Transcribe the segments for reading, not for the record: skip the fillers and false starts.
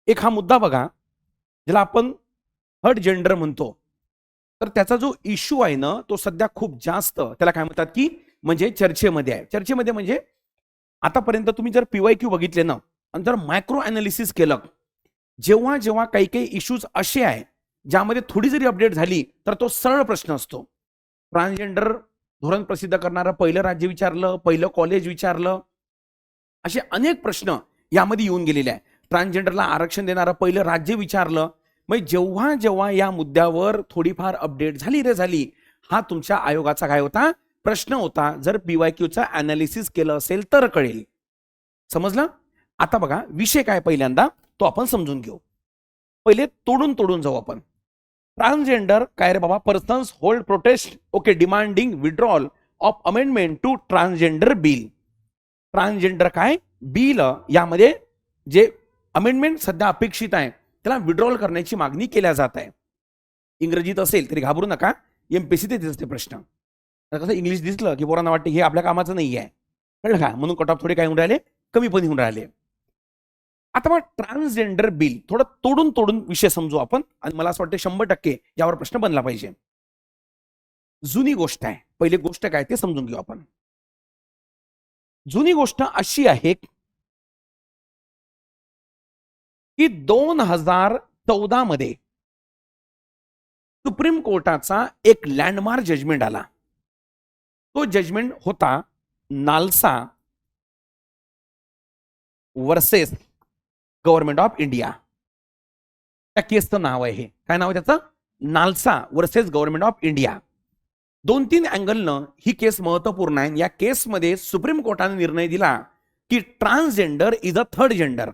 एक हा मुद्दा बघा, ज्याला आपण थर्ड जेंडर म्हणतो. तर त्याचा जो इश्यू आहे ना, तो सध्या खूप जास्त त्याला काय म्हणतात की म्हणजे चर्चेमध्ये आहे. चर्चेमध्ये म्हणजे आतापर्यंत तुम्ही जर पीवायक्यू बघितले ना आणि जर मायक्रो अनालिसिस केलं, जेव्हा जेव्हा काही काही इश्यूज असे आहे ज्यामध्ये थोडी जरी अपडेट झाली तर तो सरळ प्रश्न असतो. ट्रान्सजेंडर धोरण प्रसिद्ध करणारं पहिलं राज्य विचारलं, पहिलं कॉलेज विचारलं, असे अनेक प्रश्न यामध्ये येऊन गेलेले आहे. ट्रान्सजेंडरला आरक्षण देणारं पहिलं राज्य विचारलं. मग जेव्हा जेव्हा या मुद्द्यावर थोडीफार अपडेट झाली, हा तुमच्या आयोगाचा काय होता, प्रश्न होता. जर पीवायक्यूचा अनालिसिस केलं असेल तर कळेल. समजलं? आता बघा विषय काय पहिल्यांदा तो आपण समजून घेऊ. पहिले तोडून तोडून जाऊ आपण. ट्रान्सजेंडर काय रे बाबा, persons hold protest okay demanding withdrawal of amendment to transgender bill. Transgender काय बिल, यामध्ये जे अमेंडमेंट सध्या अपेक्षित आहे त्याला विड्रॉल करण्याची मागणी केल्या जात आहे. इंग्रजीत असेल तरी घाबरू नका, एमपीएससी ते असते प्रश्न. कसं इंग्लिश दिसलं की पोरांना वाटतं हे आपल्या कामाचं नाही आहे, कळलं का? म्हणून कट ऑफ थोडे काय होऊन राहिले, कमी पण होऊन राहिले. आता मग ट्रान्सजेंडर बिल थोडं तोडून तोडून विषय समजू आपण, आणि मला असं वाटतं 100% यावर प्रश्न बनला पाहिजे. जुनी गोष्ट आहे, पहिली गोष्ट काय ते समजून घेऊ आपण. जुनी गोष्ट अशी आहे की 2014 मध्ये सुप्रीम कोर्टाचा एक लँडमार्क जजमेंट आला. तो जजमेंट होता NALSA versus government of India. त्या केसचं नाव आहे, हे काय नाव आहे त्याचं, NALSA versus government of India. 2-3 अँगलनं ही केस महत्वपूर्ण आहे. या केसमध्ये सुप्रीम कोर्टाने निर्णय दिला की transgender is a third gender.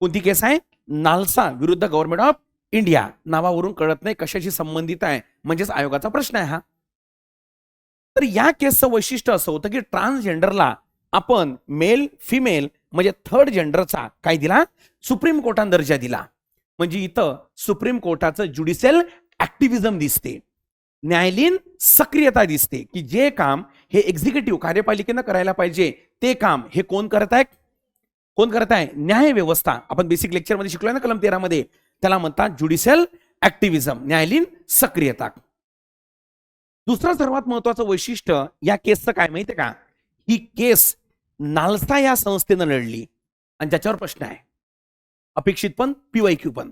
कोणती केस आहे, नालसा विरुद्ध गव्हर्नमेंट ऑफ इंडिया. नावावरून कळत नाही कशाशी संबंधित आहे, म्हणजेच आयोगाचा प्रश्न आहे हा. तर या केसचं वैशिष्ट्य असं होतं की ट्रान्सजेंडरला आपण मेल फिमेल म्हणजे थर्ड जेंडरचा काय दिला, सुप्रीम कोर्टाने दर्जा दिला. म्हणजे इथं सुप्रीम कोर्टाचं ज्युडिशियल ऍक्टिव्हिझम दिसते, न्यायालयीन सक्रियता दिसते, की जे काम हे एक्झिक्युटिव्ह कार्यपालिकेनं करायला पाहिजे ते काम हे कोण करत आहे, कोण करत आहे, न्याय व्यवस्था. आपण बेसिक लेक्चर मध्ये शिकलोय ना कलम 13 मध्ये, त्याला म्हणतात ज्युडिशियल ऍक्टिव्हिझम, न्यायालयीन सक्रियता. दुसरं सर्वात महत्वाचं वैशिष्ट्य या केसचं काय माहितीये का, ही केस नालसा या संस्थेनं लढली आणि ज्याच्यावर प्रश्न आहे अपेक्षित पण पीवायक्यू पण.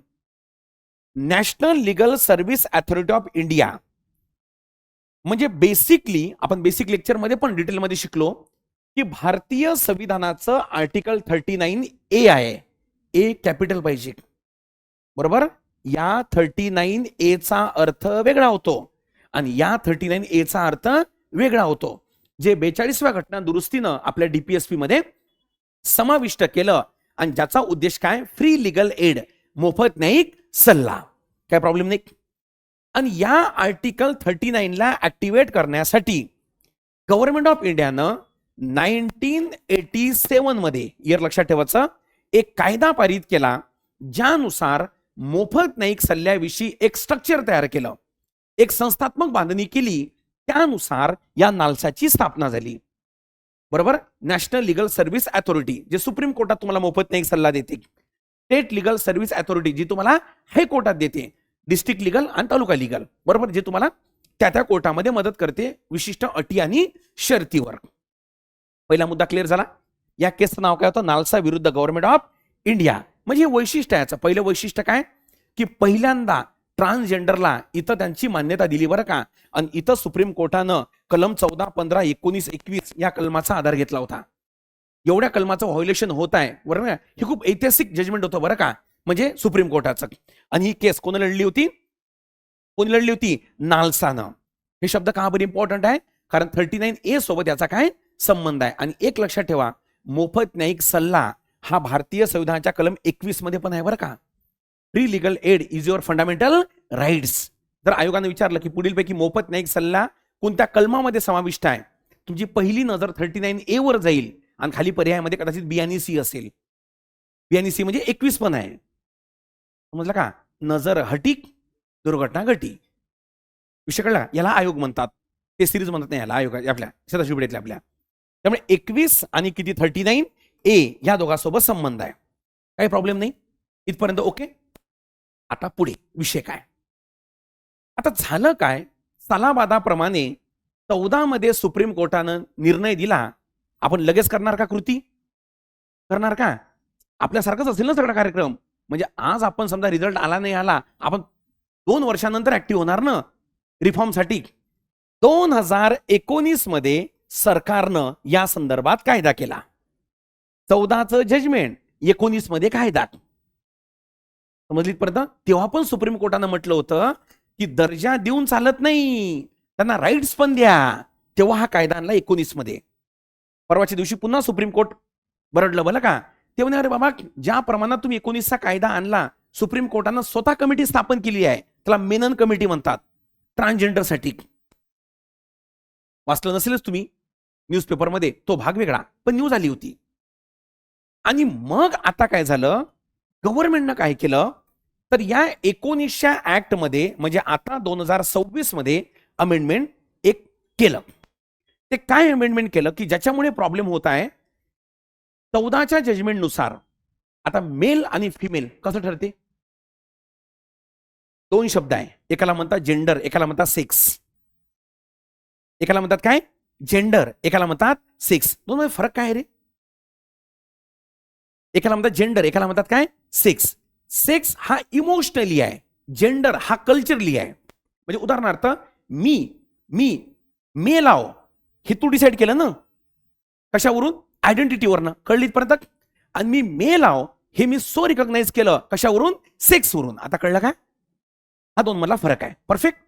National legal service authority of India, म्हणजे बेसिकली आपण बेसिक लेक्चर मध्ये पण डिटेलमध्ये शिकलो की भारतीय संविधानाचं आर्टिकल 39A आहे. ए कॅपिटल पाहिजे, बरोबर. या 39A चा अर्थ वेगळा होतो आणि या 39A चा अर्थ वेगळा होतो, जे 42व्या घटना दुरुस्तीनं आपल्या डीपीएसपी मध्ये समाविष्ट केलं आणि ज्याचा उद्देश काय, फ्री लिगल एड, मोफत न्यायिक सल्ला. काय प्रॉब्लेम नाही. आणि या आर्टिकल 39 ला ऍक्टिव्हेट करण्यासाठी गव्हर्नमेंट ऑफ इंडियानं 1987 मध्ये, इयर लक्षात ठेवायचं, एक कायदा पारित केला ज्यानुसार मोफत न्यायिक सल्ल्याविषयी एक स्ट्रक्चर तयार केलं, एक संस्थात्मक बांधणी केली. त्यानुसार या नालसाची स्थापना झाली, बरोबर. नॅशनल लीगल सर्व्हिस अथॉरिटी, जे सुप्रीम कोर्टात तुम्हाला मोफत न्यायिक सल्ला देते. स्टेट लीगल सर्व्हिस अथॉरिटी, जी तुम्हाला हायकोर्टात देते. डिस्ट्रिक्ट लीगल आणि तालुका लीगल, बरोबर, जे तुम्हाला त्या त्या कोर्टामध्ये मदत करते विशिष्ट अटी आणि शर्तीवर. पहिला मुद्दा क्लिअर झाला. या केसचं नाव काय होतं, नालसा विरुद्ध गव्हर्नमेंट ऑफ इंडिया. म्हणजे वैशिष्ट्य याचं पहिलं वैशिष्ट्य काय की पहिल्यांदा ट्रान्सजेंडरला इथं त्यांची मान्यता दिली, बरं का. आणि इथं सुप्रीम कोर्टानं कलम 14, 15, 19, 21 या कलमाचा आधार घेतला होता. एवढ्या कलमाचं व्हायोलेशन होत आहे, बरोबर. हे खूप ऐतिहासिक जजमेंट होतं, बरं का, म्हणजे सुप्रीम कोर्टाचं. आणि ही केस कोणी लढली होती, कोणी लढली होती, नालसानं. हे शब्द का बरं इम्पॉर्टंट आहे, कारण 39A सोबत याचा काय संबंध आहे. आणि एक लक्षात ठेवा, मोफत न्यायिक सल्ला हा भारतीय संविधानाच्या कलम 21 मध्ये पण आहे, बरं का. Free legal aid is your fundamental rights. जर आयोगाने विचारलं की पुढीलपैकी मोफत न्यायिक सल्ला कोणत्या कलमामध्ये समाविष्ट आहे, तुमची पहिली नजर 39A वर जाईल आणि खाली पर्यायामध्ये कदाचित बी आणि सी असेल. बी आणि सी म्हणजे 21 पण आहे, समजलं का. नजर हटीक, दुर्घटना घटी. विषय कळला. याला आयोग म्हणतात, ते सिरीज म्हणतात नाही याला, आयोग आपल्या सदाशिवपेठेतल्या आपल्या. त्यामुळे 21 आणि किती 39A या दोघांसोबत संबंध आहे, काही प्रॉब्लेम नाही. इथपर्यंत ओके. आता पुढे विषय काय, आता झालं काय, सालाबादाप्रमाणे 14 मध्ये सुप्रीम कोर्टानं निर्णय दिला. आपण लगेच करणार का कृती, करणार का? आपल्यासारखंच असेल ना सगळा कार्यक्रम. म्हणजे आज आपण समजा रिझल्ट आला नाही आला, आपण 2 वर्षानंतर ऍक्टिव्ह होणार ना रिफॉर्मसाठी. 2019 मध्ये सरकारनं या संदर्भात कायदा केला. 14चं जजमेंट, 19 मध्ये कायदा. समजलीत परत. तेव्हा पण सुप्रीम कोर्टानं म्हटलं होतं की दर्जा देऊन चालत नाही, त्यांना राईट्स पण द्या. तेव्हा हा कायदा आणला 19 मध्ये. परवाच्या दिवशी पुन्हा सुप्रीम कोर्ट बरडलं बरं का. ते म्हणे अरे बाबा, ज्या प्रमाणात तुम्ही 19चा कायदा आणला, सुप्रीम कोर्टानं स्वतः कमिटी स्थापन केली आहे, त्याला मेनन कमिटी म्हणतात, ट्रान्सजेंडरसाठी. वाचलं नसेलच तुम्ही न्यूजपेपरमध्ये, तो भाग वेगळा, पण न्यूज आली होती. आणि मग आता काय झालं, गव्हर्नमेंटनं काय केलं, तर या 19च्या ऍक्ट मध्ये म्हणजे आता 2026 मध्ये अमेंडमेंट एक केलं. ते काय अमेंडमेंट केलं की ज्याच्यामुळे प्रॉब्लेम होत आहे, 14च्या जजमेंटनुसार आता मेल आणि फिमेल कसं ठरते, 2 शब्द आहे. एकाला म्हणतात जेंडर, एकाला म्हणतात सेक्स. एकाला म्हणतात काय, जेंडर, एकाला म्हणतात सेक्स. दोन फरक काय रे? एकाला म्हणतात जेंडर, एकाला म्हणतात काय, सेक्स. सेक्स हा इमोशनली आहे, जेंडर हा कल्चरली आहे. म्हणजे उदाहरणार्थ मी मेल आहो हे तू डिसाईड केलं ना, कशावरून, आयडेंटिटीवरनं, कळलीत परत. आणि मी मेल आहो हे मी सो रिकॉग्नाइज केलं, कशावरून, सेक्सवरून. आता कळलं का? हा 2 मधला फरक आहे. परफेक्ट.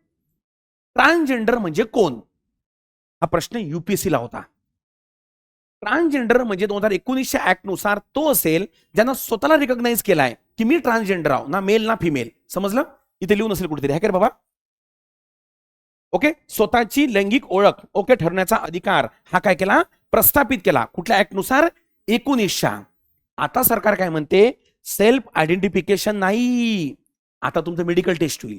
ट्रान्सजेंडर म्हणजे कोण, हा प्रश्न युपीएससी ला होता. ट्रान्सजेंडर म्हणजे 2019च्या ऍक्ट नुसार तो असेल ज्यांना स्वतःला रिकॉग्नाइज केलाय की मी ट्रान्सजेंडर आहो, ना मेल ना फिमेल. समजलं? इथे लिहून असेल कुठेतरी, आहे का रे बाबा? ओके. स्वतःची लैंगिक ओळख ओके ठरण्याचा अधिकार हा काय केला, प्रस्थापित केला. कुठल्या ऍक्ट नुसार, 19च्या. आता सरकार काय म्हणते, सेल्फ आयडेंटिफिकेशन नाही, आता तुमचं मेडिकल टेस्ट होईल.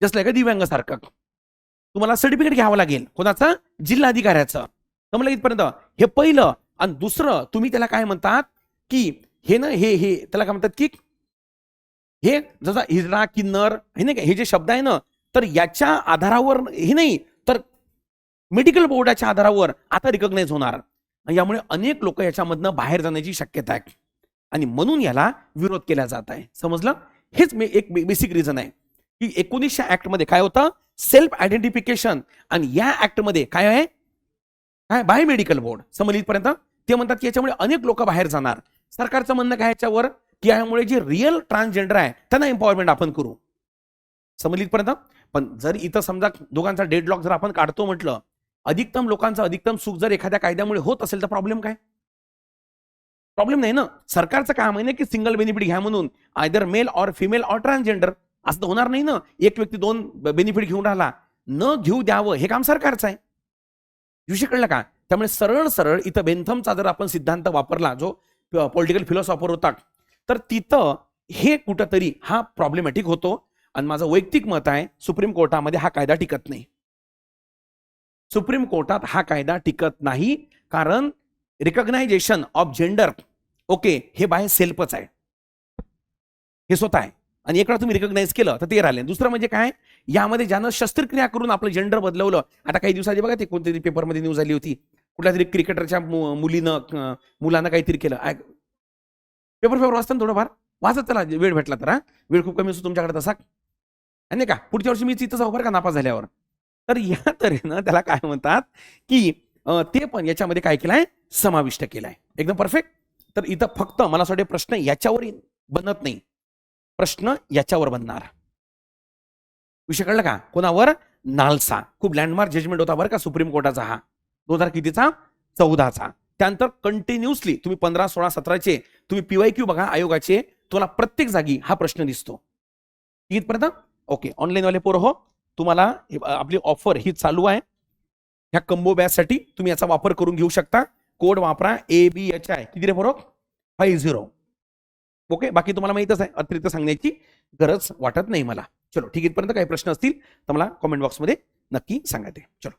जसं का दिव्यांगासारखं तुम्हाला सर्टिफिकेट घ्यावं लागेल. कोणाचं, जिल्हाधिकाऱ्याचं. समजलं इथपर्यंत? हे पहिलं. आणि दुसरं, तुम्ही त्याला काय म्हणतात की हे ना, हे त्याला काय म्हणतात की हे जसं हिजडा, किन्नर, हे नाही का, हे जे शब्द आहे ना, तर याच्या आधारावर हे नाही, तर मेडिकल बोर्डाच्या आधारावर आता रिकॉग्नाइज होणार. यामुळे अनेक लोक याच्यामधनं बाहेर जाण्याची शक्यता आहे आणि म्हणून याला विरोध केला जात आहे. समजलं? हेच एक बेसिक रिझन आहे की 19च्या ऍक्ट मध्ये काय होतं, सेल्फ आयडेंटिफिकेशन. आणि या ऍक्ट मध्ये काय आहे, काय, बाय मेडिकल बोर्ड. समजलं इथपर्यंत? ते म्हणतात की याच्यामुळे अनेक लोक बाहेर जाणार. सरकारचं म्हणणं काय याच्यावर, की यामुळे जे रिअल ट्रान्सजेंडर आहे त्यांना एम्पॉवरमेंट आपण करू. समजलं इथपर्यंत? पण जर इथं समजा दोघांचा डेडलॉक जर आपण काढतो म्हटलं, अधिकतम लोकांचं अधिकतम सुख जर एखाद्या कायद्यामुळे होत असेल तर प्रॉब्लेम काय? प्रॉब्लेम नाही ना. सरकारचं काम आहे ना की सिंगल बेनिफिट घ्या म्हणून, either male or female or transgender. असं तर होणार नाही ना, एक व्यक्ती 2 बेनिफिट घेऊन राहिला, न घेऊ द्यावं हे काम सरकारचं आहे. विषय कळलं का? त्यामुळे सरळ सरळ इथं बेंथमचा जर आपण सिद्धांत वापरला, जो पॉलिटिकल फिलॉसॉफर होता, तर तिथं हे कुठंतरी हा प्रॉब्लेमॅटिक होतो. आणि माझं वैयक्तिक मत आहे, सुप्रीम कोर्टामध्ये हा कायदा टिकत नाही. सुप्रीम कोर्टात हा कायदा टिकत नाही, कारण रिकॉग्नायझेशन ऑफ जेंडर ओके हे बाय सेल्फच आहे, हे स्वतः आहे. आणि एकदा तुम्ही रिकॉग्नाइज केलं तर ते राहिले. दुसरं म्हणजे काय, यामध्ये ज्यानं शस्त्रक्रिया करून आपलं जेंडर बदलवलं. आता काही दिवसांनी बघा ते कोणतरी पेपरमध्ये न्यूज आली होती, कुठल्या तरी क्रिकेटरच्या मुलानं काहीतरी केलं. पेपर वाचताना थोडंफार वाचत, त्याला वेळ भेटला तर. वेळ खूप कमी असतो तुमच्याकडे तसा, नाही का? पुढच्या वर्षी मी तिथं जाऊ बरं का, नापास झाल्यावर. तर या तऱ्हेनं त्याला काय म्हणतात की ते पण याच्यामध्ये काय केलंय, समाविष्ट केलाय. एकदम परफेक्ट. तर इथं फक्त मला असं वाटतं प्रश्न याच्यावर बनत नाही, प्रश्न याच्यावर बनणार. विषय कळलं का? कोणावर? नालसा. खूप लँडमार्क जजमेंट होता बरं का सुप्रीम कोर्टाचा हा, 2000 कितीचा, 14चा. त्यानंतर कंटिन्युअसली तुम्ही 15, 16, 17चे तुम्ही PYQ बघा आयोगाचे, तुम्हाला प्रत्येक जागी हा प्रश्न दिसतो. इथपर्यंत ओके. ऑनलाईन वाले पोरं हो, तुम्हाला आपली ऑफर ही चालू आहे. ह्या कंबो बॅचसाठी तुम्ही याचा वापर करून घेऊ शकता. कोड वापरा ABHI किती रे पोरं, 50. ओके. बाकी तुम्हाला माहितच आहे, अतिरिक्त सांगण्याची गरज वाटत नाही मला. चलो ठीक. इथपर्यंत काही प्रश्न असतील तर मला कमेंट बॉक्समध्ये नक्की सांगा ते. चलो.